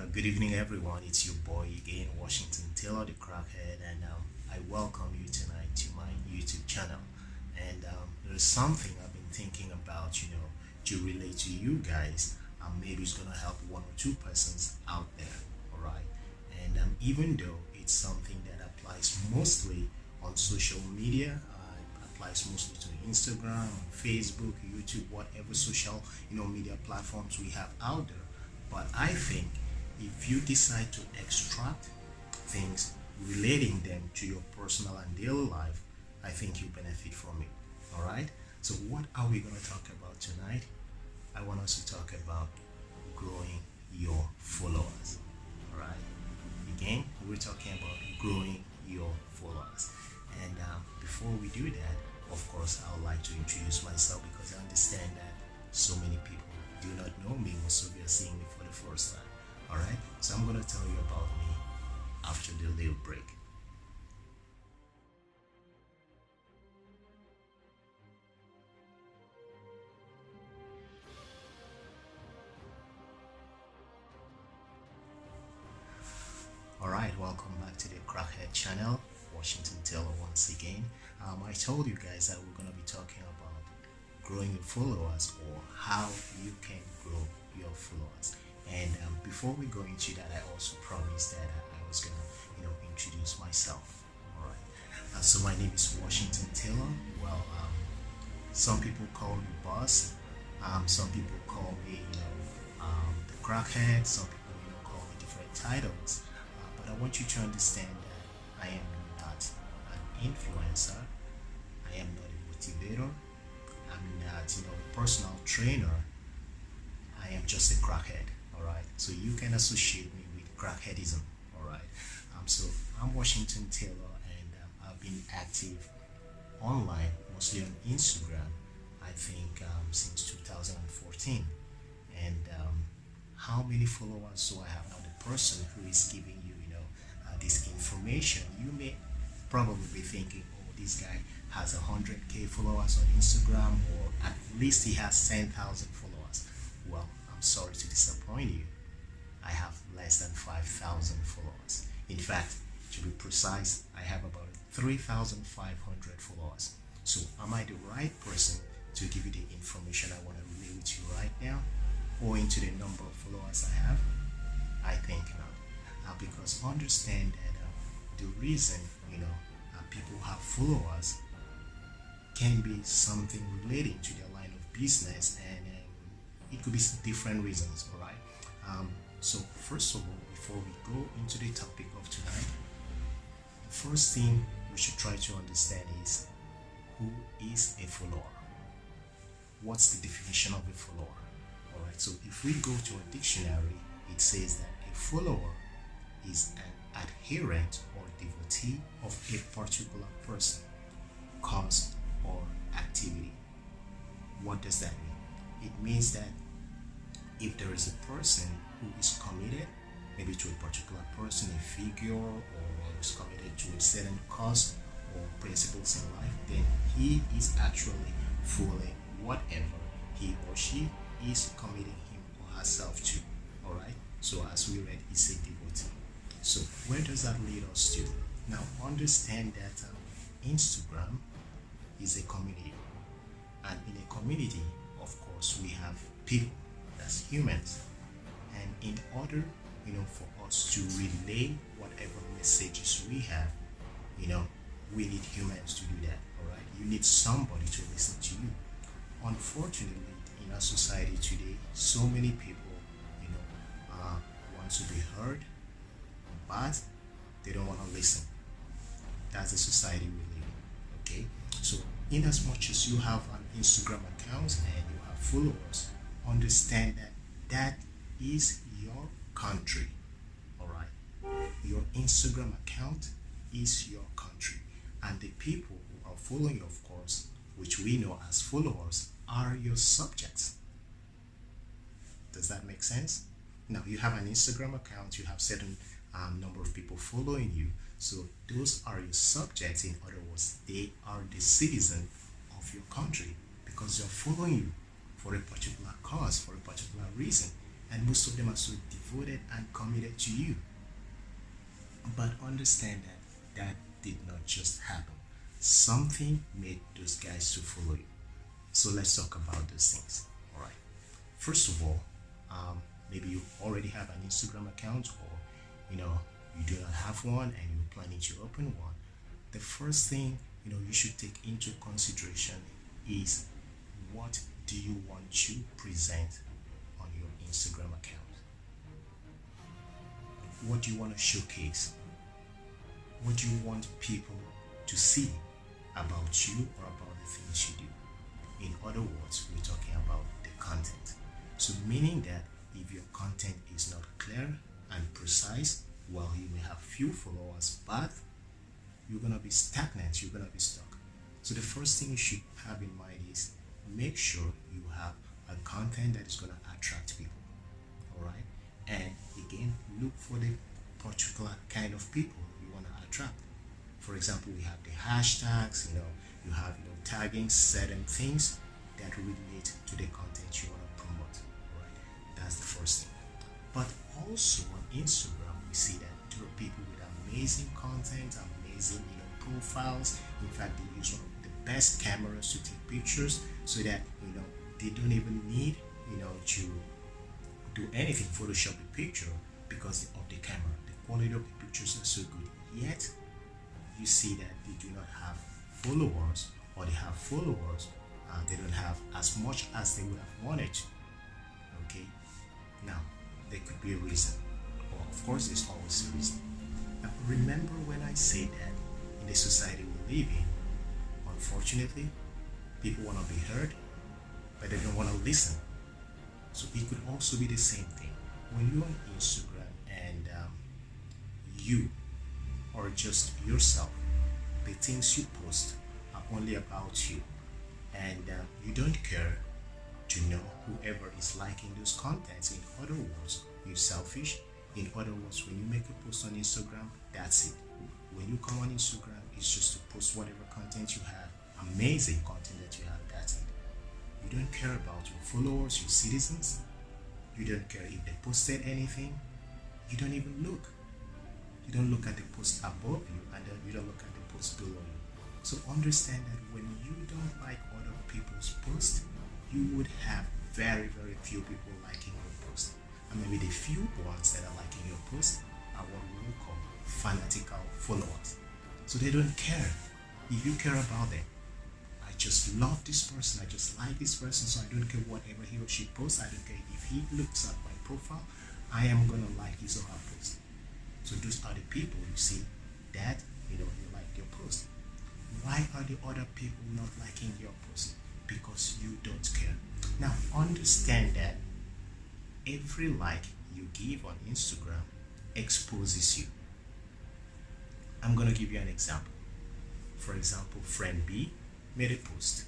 Good evening, everyone. It's your boy again, Washington Taylor, the crackhead, and I welcome you tonight to my YouTube channel. And there's something I've been thinking about, to relate to you guys. Maybe it's gonna help one or two persons out there, all right? And even though it's something that applies mostly on social media, applies mostly to Instagram, Facebook, YouTube, whatever social, media platforms we have out there. But I think if you decide to extract things relating them to your personal and daily life, I think you benefit from it. All right. So what are we going to talk about tonight? I want us to talk about growing your followers. All right. Again, we're talking about growing your followers. And before we do that, of course, I would like to introduce myself because I understand that so many people do not know me. Most of you are seeing me for the first time. All right, so I'm gonna tell you about me after the little break. All right, welcome back to the Crackhead channel, Washington Taylor once again. I told you guys that we're gonna be talking about growing your followers or how you can grow your followers. And before we go into that, I also promised that I was gonna, introduce myself. All right. So my name is Washington Taylor. Well, some people call me Boss. Some people call me, the Crackhead. Some people, call me different titles. But I want you to understand that I am not an influencer. I am not a motivator. I'm not, a personal trainer. I am just a crackhead. All right. So you can associate me with crackheadism. All right. So I'm Washington Taylor, and I've been active online, mostly on Instagram. I think since 2014. And how many followers do I have now? The person who is giving you, this information, you may probably be thinking, oh, this guy has 100K followers on Instagram, or at least he has 10,000 followers. Well, I'm sorry to disappoint you. I have less than 5,000 followers. In fact, to be precise, I have about 3,500 followers. So, am I the right person to give you the information I want to relay with you right now, owing to the number of followers I have? I think not. Because understand that the reason people have followers can be something relating to their line of business, and it could be different reasons. All right. So first of all, before we go into the topic of tonight, the first thing we should try to understand is who is a follower. What's the definition of a follower? All right. So if we go to a dictionary, it says that a follower is an adherent or devotee of a particular person, cause, or activity. What does that mean? It means that if there is a person who is committed, maybe to a particular person, a figure, or is committed to a certain cause or principles in life, then he is actually following whatever he or she is committing him or herself to. All right. So as we read, it's a devotee. So where does that lead us to? Now understand that Instagram is a community, and in a community, of course, we have people, that's humans, and in order, for us to relay whatever messages we have, we need humans to do that. All right, you need somebody to listen to you. Unfortunately, in our society today, so many people, want to be heard, but they don't want to listen. That's the society we live in. Okay, so in as much as you have an Instagram account and you have followers, understand that that is your country. All right, your Instagram account is your country, and the people who are following you, of course, which we know as followers, are your subjects. Does that make sense? Now you have an Instagram account, you have certain number of people following you, so those are your subjects. In other words, they are the citizen of your country because they're following you for a particular cause, for a particular reason. and most of them are so devoted and committed to you. But understand that that did not just happen. Something made those guys to follow you. So let's talk about those things. All right. First of all, maybe you already have an Instagram account, or you do not have one and you're planning to open one. The first thing you should take into consideration is, what do you want to present on your Instagram account? What do you want to showcase? What do you want people to see about you or about the things you do? In other words, we're talking about the content. So meaning that if your content is not clear and precise, well, you may have few followers, but you're gonna be stagnant, you're gonna be stuck. So the first thing you should have in mind is, make sure you have a content that is gonna attract people. All right, and again, look for the particular kind of people you want to attract. For example, we have the hashtags, you have tagging certain things that relate to the content you want to promote. All right, that's the first thing. But also on Instagram, we see that there are people with amazing content, amazing profiles. In fact, they use one of the best cameras to take pictures, so that they don't even need to do anything, Photoshop a picture, because of the camera. The quality of the pictures are so good. Yet you see that they do not have followers, or they have followers, they don't have as much as they would have wanted to. Okay, now there could be a reason, or of course there's always a reason. Now remember when I say that in the society we live in, unfortunately, people want to be heard, but they don't want to listen. So it could also be the same thing when you're on Instagram and you are just yourself. The things you post are only about you, and you don't care to know whoever is liking those contents. In other words, you're selfish. In other words, when you make a post on Instagram, that's it. When you come on Instagram, it's just to post whatever content you have, amazing content that you have, that's it. You don't care about your followers, your citizens. You don't care if they posted anything. You don't even look. You don't look at the post above you, and then you don't look at the post below you. So understand that when you don't like other people's posts, you would have very, very few people liking your post. And maybe the few ones that are liking your post are what we will call fanatical followers. So they don't care if you care about them. I just love this person, I just like this person, so I don't care whatever he or she posts. I don't care if he looks at my profile, I am gonna like his or her post. So those are the people you see that you like your post. Why are the other people not liking your post? Because you don't care. Now understand that every like you give on Instagram exposes you. I'm gonna give you an example. For example, friend B made a post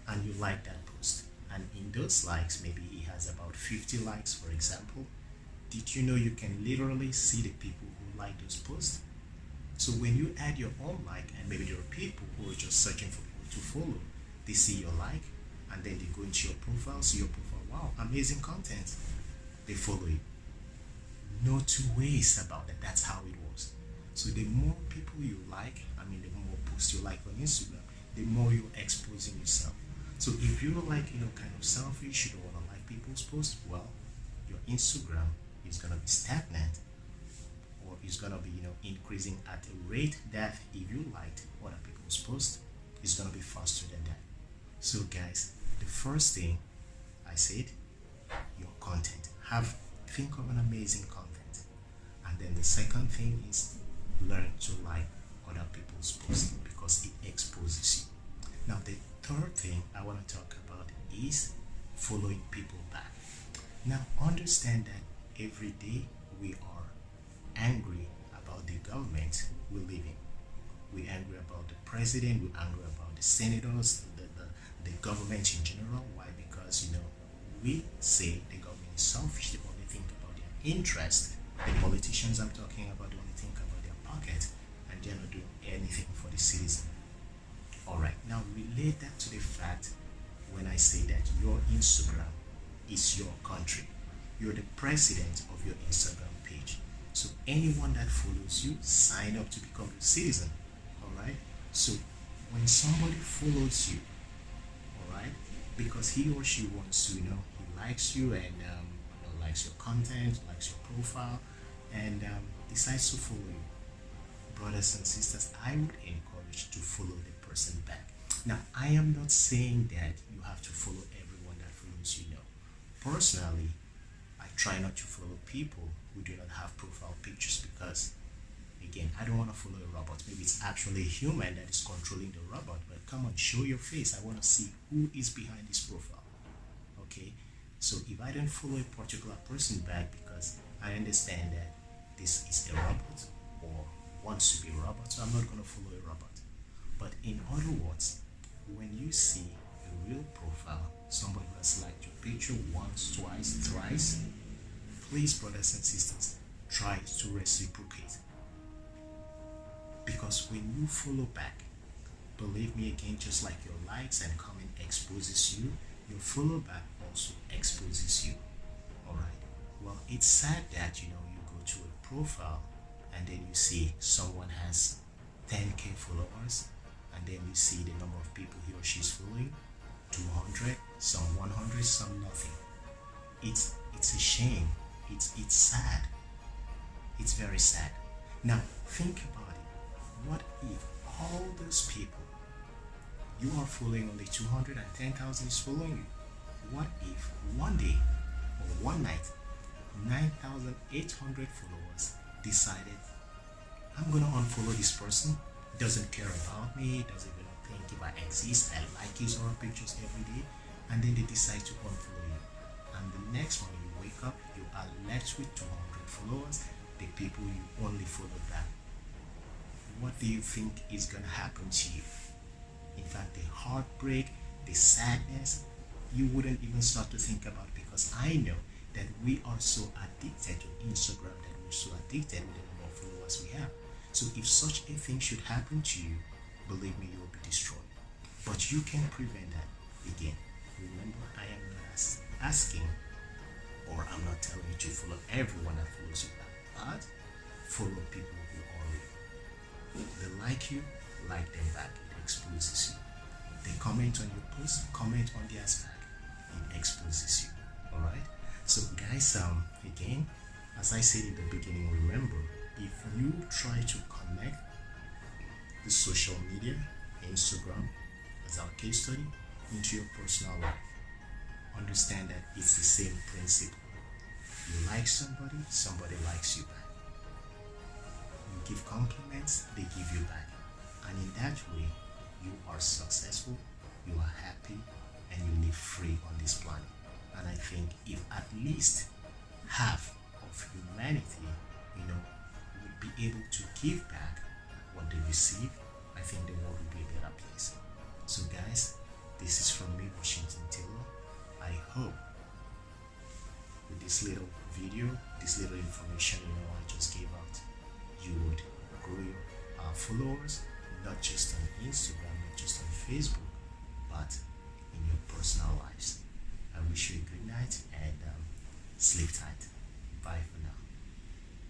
and you like that post, and in those likes, maybe he has about 50 likes, for example. Did you know you can literally see the people who like those posts? So when you add your own like, and maybe there are people who are just searching for people to follow, they see your like and then they go into your profile, see your profile, wow, amazing content, they follow you. No two ways about that. That's how it works. So the more people you like, the more posts you like on Instagram, the more you're exposing yourself. So if you're like kind of selfish, you don't want to like people's posts, well, your Instagram is gonna be stagnant, or is gonna be increasing at a rate that if you liked other people's posts, it's gonna be faster than that. So guys, the first thing I said, your content. Think of an amazing content, and then the second thing is learn to like other people's posts, because it exposes you. Now the third thing I want to talk about is following people back. Now understand that every day we are angry about the government we live in. We're angry about the president, we're angry about the senators, the government in general. Why? Because we say the government is selfish, they only think about their interest. The politicians I'm talking about only think about their pocket, and they're not doing anything for the citizen. Alright, now relate that to the fact when I say that your Instagram is your country. you're the president of your Instagram page. So anyone that follows you, sign up to become a citizen. All right. So when somebody follows you, all right, because he or she wants to, he likes you and likes your content, likes your profile, and decides to follow you, brothers and sisters, I would encourage to follow the person back. Now, I am not saying that you have to follow everyone that follows you. No. Personally, I try not to follow people who do not have profile pictures because, again, I don't want to follow a robot. Maybe it's actually a human that is controlling the robot, but come on, show your face. I want to see who is behind this profile. Okay? So if I don't follow a particular person back because I understand that this is a robot or wants to be a robot, so I'm not going to follow a robot. But in other words, when you see a real profile, somebody who has liked your picture once, twice, thrice, please, brothers and sisters, try to reciprocate. Because when you follow back, believe me, again, just like your likes and comment exposes you, your follow back also exposes you. Alright. Well, it's sad that you go to a profile and then you see someone has 10k followers, and then you see the number of people he or she is following, 200, some 100, some nothing. It's a shame. It's sad. It's very sad. Now think about it. What if all those people you are following, only 210,000 is following you? What if one day or one night 9,800 followers decided, I'm gonna unfollow this person, doesn't care about me, doesn't even think if I exist, I like his or her pictures every day, and then they decide to unfollow you. And the next morning you wake up, you are left with 200 followers, the people you only followed back. What do you think is gonna happen to you? In fact, the heartbreak, the sadness, you wouldn't even start to think about, because I know that we are so addicted to Instagram, that we're so addicted with the number of followers we have. So if such a thing should happen to you, believe me, you will be destroyed. But you can prevent that. Again, remember, I am not asking, or I'm not telling you to follow everyone that follows you back, but follow people who are real. They like you, like them back. It exposes you. They comment on your post, comment on theirs back. It exposes you. Alright? So guys, again, as I said in the beginning, remember, if you try to connect the social media, Instagram, as our case study, into your personal life, understand that it's the same principle. You like somebody, somebody likes you back. You give compliments, they give you back. And in that way, you are successful, you are happy, and you live free on this planet. And I think if at least half of humanity, would be able to give back what they receive, I think the world would be a better place. So guys, this is from me, Washington Taylor. I hope with this little video, this little information I just gave out, you would grow your followers, not just on Instagram, not just on Facebook, but in your personal lives. I wish you a good night and sleep tight. Bye for now.